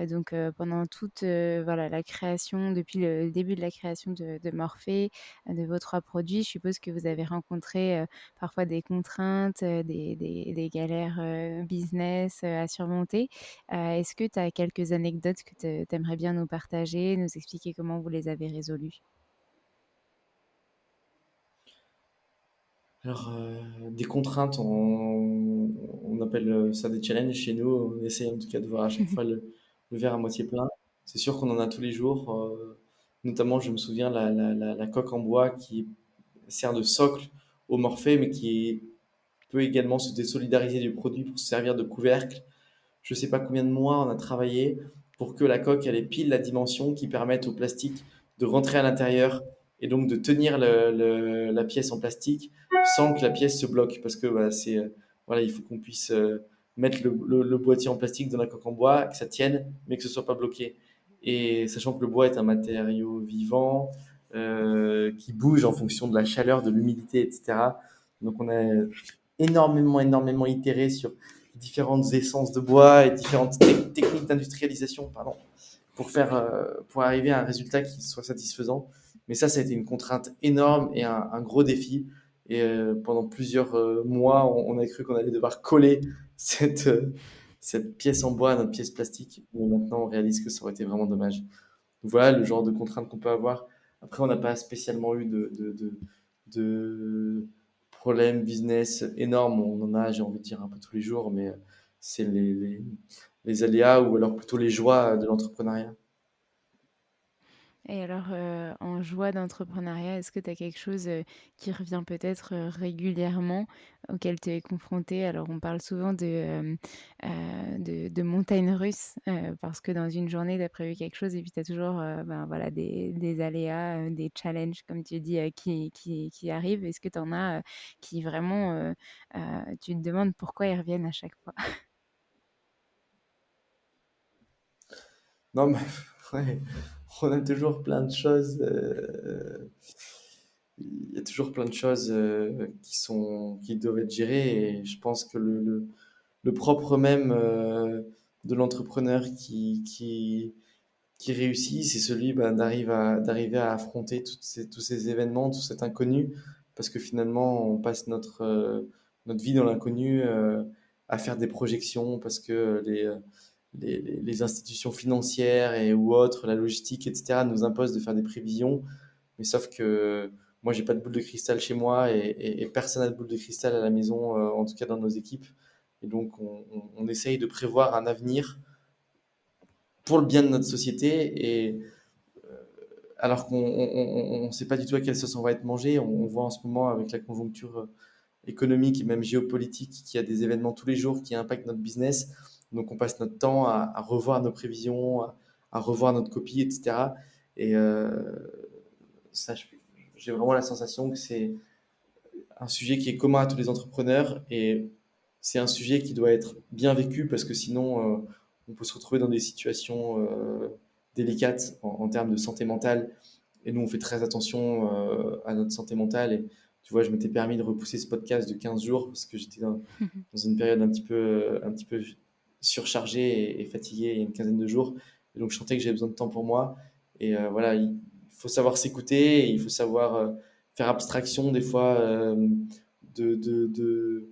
donc pendant toute, voilà, la création, depuis le début de la création de Morphée, de vos 3 produits, je suppose que vous avez rencontré, parfois des contraintes, des galères, business, à surmonter. Est-ce que tu as quelques anecdotes que tu aimerais bien nous partager, nous expliquer comment vous les avez résolues? Alors, des contraintes, on appelle ça des challenges chez nous. On essaye en tout cas de voir à chaque fois le verre à moitié plein. C'est sûr qu'on en a tous les jours. Notamment, je me souviens, la coque en bois qui sert de socle au Morphée, mais peut également se désolidariser du produit pour se servir de couvercle. Je ne sais pas combien de mois on a travaillé pour que la coque elle ait pile la dimension qui permette au plastique de rentrer à l'intérieur et donc de tenir la pièce en plastique sans que la pièce se bloque. Parce que bah, voilà, il faut qu'on puisse mettre le boîtier en plastique dans la coque en bois, que ça tienne, mais que ce ne soit pas bloqué. Et sachant que le bois est un matériau vivant, qui bouge en fonction de la chaleur, de l'humidité, etc. Donc on a énormément itéré sur différentes essences de bois et différentes techniques d'industrialisation, pardon, pour arriver à un résultat qui soit satisfaisant. Mais ça a été une contrainte énorme et un gros défi. Et pendant plusieurs mois, on a cru qu'on allait devoir coller cette, euh, cette pièce en bois à notre pièce plastique. Mais maintenant, on réalise que ça aurait été vraiment dommage. Donc voilà le genre de contraintes qu'on peut avoir. Après, on n'a pas spécialement eu de problèmes business énormes. On en a, j'ai envie de dire, un peu tous les jours, mais c'est les aléas ou alors plutôt les joies de l'entrepreneuriat. Et alors, en joie d'entrepreneuriat, est-ce que tu as quelque chose, qui revient peut-être, régulièrement, auquel tu es confronté? Alors on parle souvent de montagnes russes, parce que dans une journée, tu as prévu quelque chose et puis tu as toujours, ben, voilà, des aléas, des challenges comme tu dis, qui arrivent. Est-ce que tu en as, qui vraiment, tu te demandes pourquoi ils reviennent à chaque fois? Non, mais ouais, on a toujours plein de choses. Il y a toujours plein de choses qui doivent être gérées. Et je pense que le propre même de l'entrepreneur qui réussit, c'est celui bah, d'arriver à affronter tous ces événements, tout cet inconnu, parce que finalement, on passe notre vie dans l'inconnu à faire des projections, parce que les institutions financières ou autres, la logistique, etc., nous imposent de faire des prévisions. Mais sauf que moi, j'ai pas de boule de cristal chez moi et personne n'a de boule de cristal à la maison, en tout cas dans nos équipes. Et donc, on essaye de prévoir un avenir pour le bien de notre société. Et alors qu'on ne sait pas du tout à quelle sauce on va être mangé, on voit en ce moment avec la conjoncture économique et même géopolitique qu'il y a des événements tous les jours qui impactent notre business. Donc, on passe notre temps à revoir nos prévisions, à revoir notre copie, etc. Et ça, j'ai vraiment la sensation que c'est un sujet qui est commun à tous les entrepreneurs et c'est un sujet qui doit être bien vécu parce que sinon, on peut se retrouver dans des situations délicates en termes de santé mentale. Et nous, on fait très attention à notre santé mentale. Et tu vois, je m'étais permis de repousser ce podcast de 15 jours parce que j'étais dans une période un petit peu surchargée et fatiguée il y a une quinzaine de jours. Et donc, je sentais que j'avais besoin de temps pour moi. Et voilà, il faut savoir s'écouter et il faut savoir faire abstraction des fois de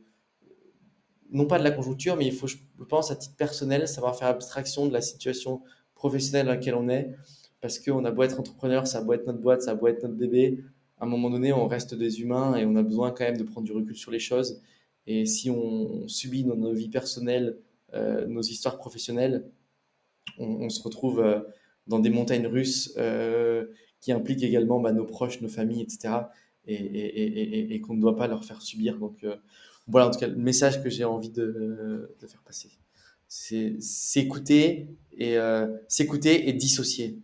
non pas de la conjoncture, mais il faut, je pense, à titre personnel, savoir faire abstraction de la situation professionnelle dans laquelle on est. Parce qu'on a beau être entrepreneur, ça a beau être notre boîte, ça a beau être notre bébé, à un moment donné, on reste des humains et on a besoin quand même de prendre du recul sur les choses. Et si on subit dans nos vies personnelles nos histoires professionnelles, on se retrouve dans des montagnes russes qui impliquent également nos proches, nos familles, etc. Et qu'on ne doit pas leur faire subir. Donc voilà, en tout cas, le message que j'ai envie de faire passer, c'est s'écouter et dissocier.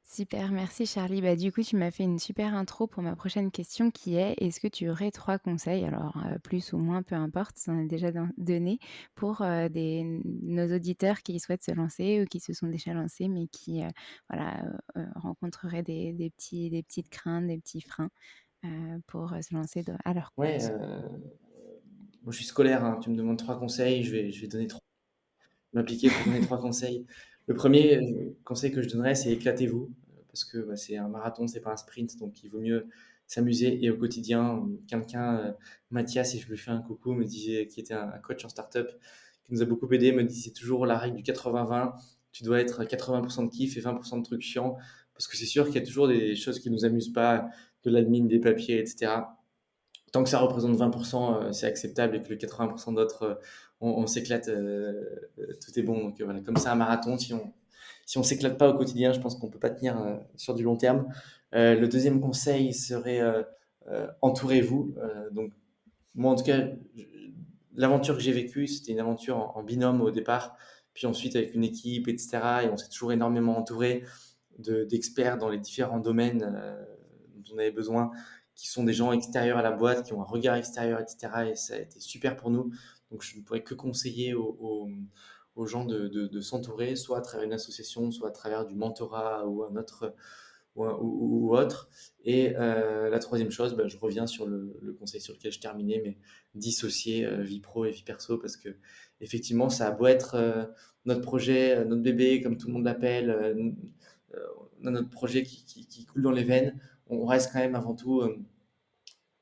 Super, merci Charlie. Bah, du coup, tu m'as fait une super intro pour ma prochaine question qui est: est-ce que tu aurais 3 conseils, alors plus ou moins, peu importe, tu en as déjà donné, pour nos auditeurs qui souhaitent se lancer ou qui se sont déjà lancés, mais qui voilà, rencontreraient des petites craintes, des petits freins pour se lancer à leur Ouais, compte? moi je suis scolaire, hein, tu me demandes 3 conseils, je vais donner 3, m'appliquer pour donner 3 conseils. Le premier conseil que je donnerais, c'est éclatez-vous, parce que c'est un marathon, c'est pas un sprint, donc il vaut mieux s'amuser. Et au quotidien, quelqu'un, Mathias, et je lui fais un coucou, me disait, qui était un coach en startup, qui nous a beaucoup aidé, me disait toujours la règle du 80-20. Tu dois être à 80% de kiff et 20% de trucs chiants, parce que c'est sûr qu'il y a toujours des choses qui nous amusent pas, de l'admin, des papiers, etc. Tant que ça représente 20%, c'est acceptable et que le 80% d'autres, on s'éclate, tout est bon. Donc voilà, comme c'est un marathon, si on s'éclate pas au quotidien, je pense qu'on peut pas tenir sur du long terme. Le deuxième conseil serait entourez-vous. Donc moi, en tout cas, l'aventure que j'ai vécue, c'était une aventure en binôme au départ, puis ensuite avec une équipe, etc. Et on s'est toujours énormément entouré d'experts dans les différents domaines dont on avait besoin, qui sont des gens extérieurs à la boîte, qui ont un regard extérieur, etc. Et ça a été super pour nous. Donc je ne pourrais que conseiller aux gens de s'entourer, soit à travers une association, soit à travers du mentorat ou un autre ou autre. Et la troisième chose, je reviens sur le conseil sur lequel je terminais, mais dissocier vie pro et vie perso, parce que effectivement, ça a beau être notre projet, notre bébé, comme tout le monde l'appelle, notre projet qui coule dans les veines, on reste quand même avant tout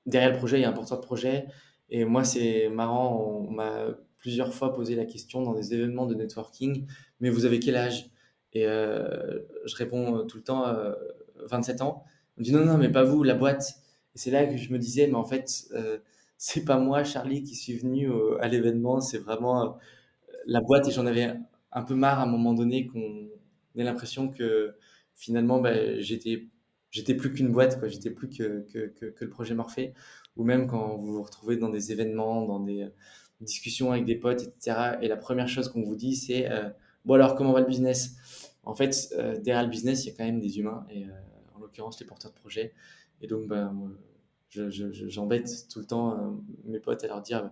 derrière le projet, il y a un porteur de projet. Et moi, c'est marrant, on m'a plusieurs fois posé la question dans des événements de networking, mais vous avez quel âge? Et je réponds tout le temps 27 ans. On me dit non, non, mais pas vous, la boîte. Et c'est là que je me disais, mais en fait, c'est pas moi, Charlie, qui suis venu à l'événement, c'est vraiment la boîte. Et j'en avais un peu marre à un moment donné qu'on ait l'impression que finalement, j'étais plus qu'une boîte, quoi. J'étais plus que le projet Morphée. Ou même quand vous vous retrouvez dans des événements, dans des discussions avec des potes, etc. Et la première chose qu'on vous dit, c'est bon, alors, comment va le business? En fait, derrière le business, il y a quand même des humains, et en l'occurrence, les porteurs de projets. Et donc, moi, j'embête tout le temps mes potes à leur dire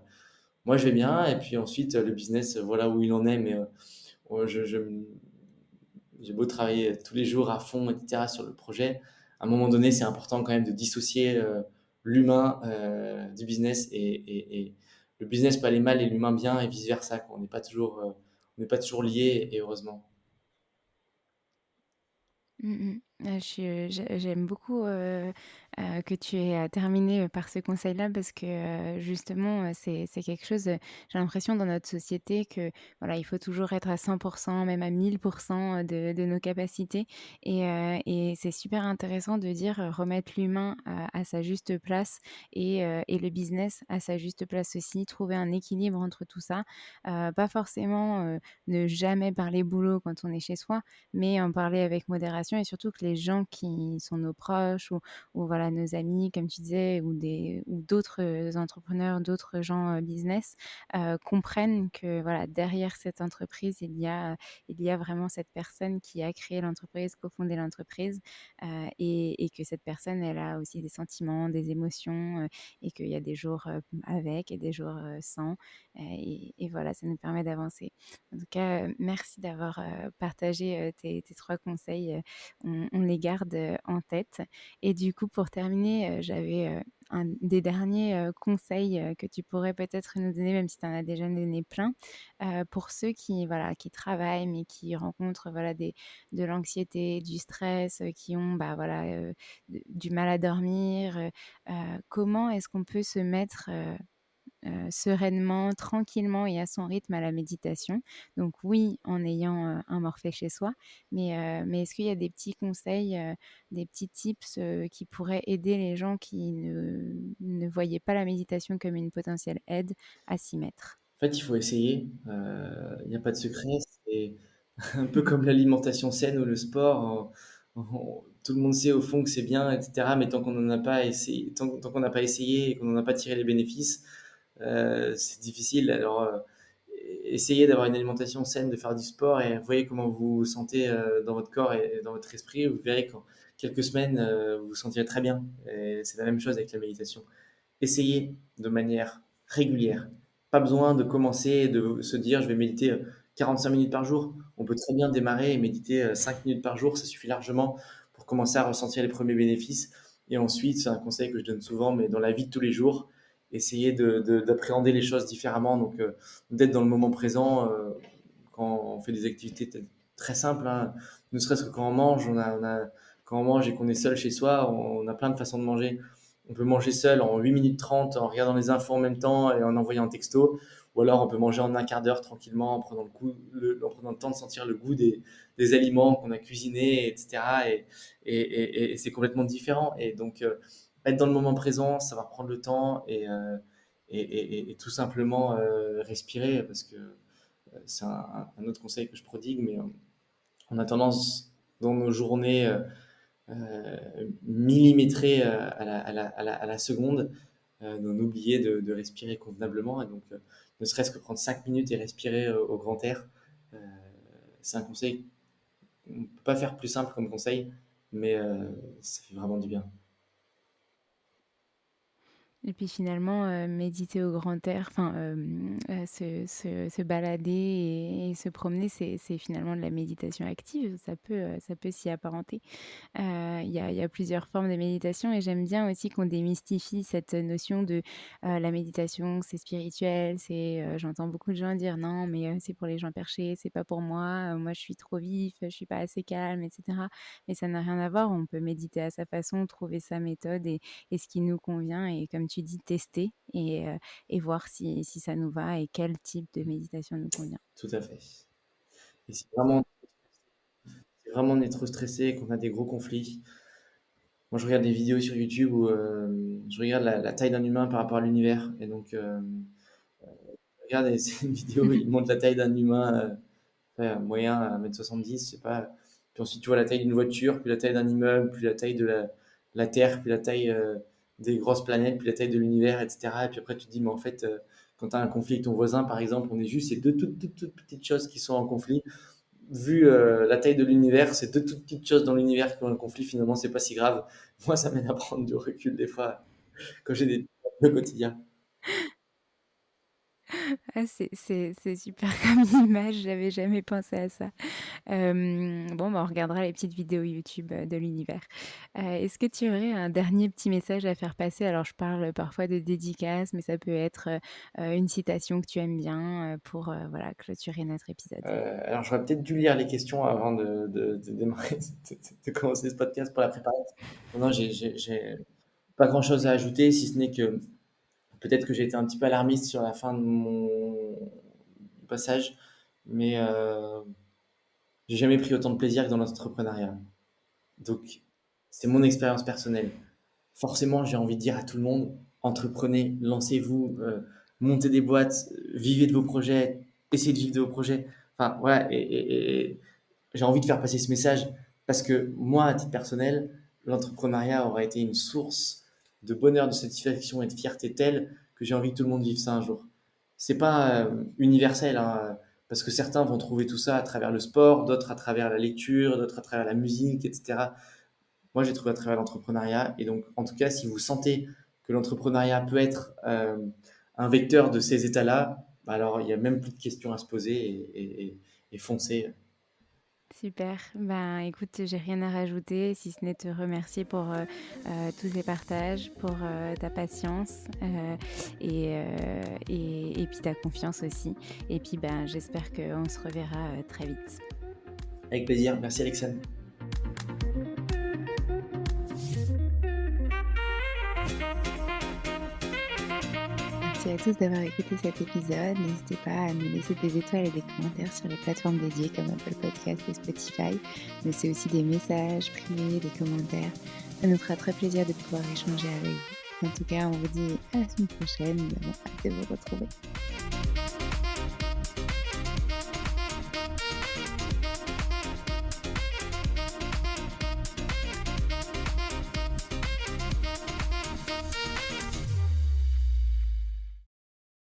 moi, je vais bien, et puis ensuite, le business, voilà où il en est, mais ouais, j'ai beau travailler tous les jours à fond, etc., sur le projet. À un moment donné, c'est important quand même de dissocier l'humain du business, et le business peut aller mal et l'humain bien, et vice-versa, quoi. On n'est pas toujours liés, et heureusement. J'aime beaucoup que tu aies, terminé, par ce conseil-là parce que, justement, c'est quelque chose, j'ai l'impression dans notre société que, voilà, il faut toujours être à 100 même à 1000 de nos capacités et c'est super intéressant de dire, remettre l'humain à sa juste place et le business à sa juste place aussi, trouver un équilibre entre tout ça. Pas forcément, ne jamais parler boulot quand on est chez soi, mais en parler avec modération et surtout que les gens qui sont nos proches ou voilà nos amis comme tu disais ou d'autres, entrepreneurs, d'autres gens, business, comprennent que voilà derrière cette entreprise il y a vraiment cette personne qui a créé l'entreprise, cofondé l'entreprise, et que cette personne elle a aussi des sentiments, des émotions, et qu'il y a des jours, avec et des jours, sans, et voilà ça nous permet d'avancer. En tout cas, merci d'avoir, partagé, tes 3 conseils, on les garde, en tête et du coup pour terminer, j'avais, un des derniers, conseils, que tu pourrais peut-être nous donner, même si tu en as déjà donné plein, pour ceux qui voilà, qui travaillent mais qui rencontrent voilà des de l'anxiété, du stress, qui ont, bah, voilà, du mal à dormir, comment est-ce qu'on peut se mettre, sereinement, tranquillement et à son rythme à la méditation. Donc oui, en ayant, un Morphée chez soi, mais est-ce qu'il y a des petits conseils, des petits tips, qui pourraient aider les gens qui ne voyaient pas la méditation comme une potentielle aide à s'y mettre? En fait, il faut essayer, il y a pas de secret. C'est un peu comme l'alimentation saine ou le sport, on tout le monde sait au fond que c'est bien et cetera, mais tant qu'on n'en a pas essayé tant qu'on n'a pas essayé et qu'on n'en a pas tiré les bénéfices, c'est difficile. Alors, essayez d'avoir une alimentation saine, de faire du sport et voyez comment vous vous sentez, dans votre corps et dans votre esprit. Vous verrez qu'en quelques semaines, vous vous sentirez très bien et c'est la même chose avec la méditation. Essayez de manière régulière. Pas besoin de commencer et de se dire: «Je vais méditer, 45 minutes par jour». On peut très bien démarrer et méditer, 5 minutes par jour, ça suffit largement pour commencer à ressentir les premiers bénéfices et ensuite, c'est un conseil que je donne souvent, mais dans la vie de tous les jours, essayer d'appréhender les choses différemment, donc d'être dans le moment présent, quand on fait des activités très simples, hein. Ne serait-ce que quand on mange, quand on mange et qu'on est seul chez soi, on a plein de façons de manger. On peut manger seul en 8 minutes 30 en regardant les infos en même temps et en envoyant un texto. Ou alors on peut manger en un quart d'heure tranquillement en prenant en prenant le temps de sentir le goût des aliments qu'on a cuisinés, etc. Et c'est complètement différent. Et donc être dans le moment présent, savoir prendre le temps et tout simplement respirer parce que c'est un autre conseil que je prodigue, mais on a tendance dans nos journées millimétrées à la seconde, d'en oublier de respirer convenablement. Et donc, ne serait-ce que prendre 5 minutes et respirer au grand air, euh, c'est un conseil. On ne peut pas faire plus simple comme conseil, mais ça fait vraiment du bien. Et puis finalement, méditer au grand air, enfin, se balader et se promener, c'est finalement de la méditation active. Ça peut s'y apparenter. Il y a plusieurs formes de méditation et j'aime bien aussi qu'on démystifie cette notion de, la méditation, c'est spirituel, j'entends beaucoup de gens dire: «Non, mais c'est pour les gens perchés, c'est pas pour moi, moi je suis trop vif, je suis pas assez calme» et cetera. Mais ça n'a rien à voir, on peut méditer à sa façon, trouver sa méthode et ce qui nous convient et comme tu dis, tester et voir si ça nous va et quel type de méditation nous convient. Tout à fait. Et si vraiment on est trop stressé et qu'on a des gros conflits, moi je regarde des vidéos sur YouTube où je regarde la taille d'un humain par rapport à l'univers. Et donc, regarde, c'est une vidéo où il montre la taille d'un humain moyen à 1,70 m, je sais pas. Puis ensuite, tu vois la taille d'une voiture, puis la taille d'un immeuble, puis la taille de la Terre, puis la taille des grosses planètes, puis la taille de l'univers, etc. Et puis après, tu te dis, mais en fait, quand tu as un conflit avec ton voisin, par exemple, on est juste ces deux toutes petites choses qui sont en conflit. Vu la taille de l'univers, c'est deux toutes petites choses dans l'univers qui ont un conflit, finalement, c'est pas si grave. Moi, ça m'aide à prendre du recul des fois quand j'ai des problèmes au quotidien. Ah, c'est super comme image, j'avais jamais pensé à ça. Bon, bah, on regardera les petites vidéos YouTube, de l'univers. Est-ce que tu aurais un dernier petit message à faire passer? Alors je parle parfois de dédicace, mais ça peut être, une citation que tu aimes bien, pour, voilà, clôturer notre épisode. Alors, j'aurais peut-être dû lire les questions avant de démarrer, de commencer ce podcast pour la préparer. Non, non, pas grand-chose à ajouter, si ce n'est que peut-être que j'ai été un petit peu alarmiste sur la fin de mon passage, mais j'ai jamais pris autant de plaisir que dans l'entrepreneuriat. Donc, c'est mon expérience personnelle. Forcément, j'ai envie de dire à tout le monde, entreprenez, lancez-vous, montez des boîtes, vivez de vos projets, essayez de vivre de vos projets. Enfin, voilà, et j'ai envie de faire passer ce message parce que moi, à titre personnel, l'entrepreneuriat aura été une source de bonheur, de satisfaction et de fierté telle que j'ai envie que tout le monde vive ça un jour. C'est pas universel, hein, parce que certains vont trouver tout ça à travers le sport, d'autres à travers la lecture, d'autres à travers la musique, etc. Moi, j'ai trouvé à travers l'entrepreneuriat. Et donc, en tout cas, si vous sentez que l'entrepreneuriat peut être un vecteur de ces états-là, bah alors il n'y a même plus de questions à se poser et foncez. Super. Ben, écoute, j'ai rien à rajouter si ce n'est te remercier pour tous ces partages, pour ta patience et puis ta confiance aussi. Et puis, ben, j'espère qu'on se reverra très vite. Avec plaisir. Merci Alexandre. Merci à tous d'avoir écouté cet épisode. N'hésitez pas à nous laisser des étoiles et des commentaires sur les plateformes dédiées comme Apple Podcast et Spotify, mais c'est aussi des messages privés, des commentaires. Ça nous fera très plaisir de pouvoir échanger avec vous. En tout cas, on vous dit à la semaine prochaine. Nous avons hâte de vous retrouver.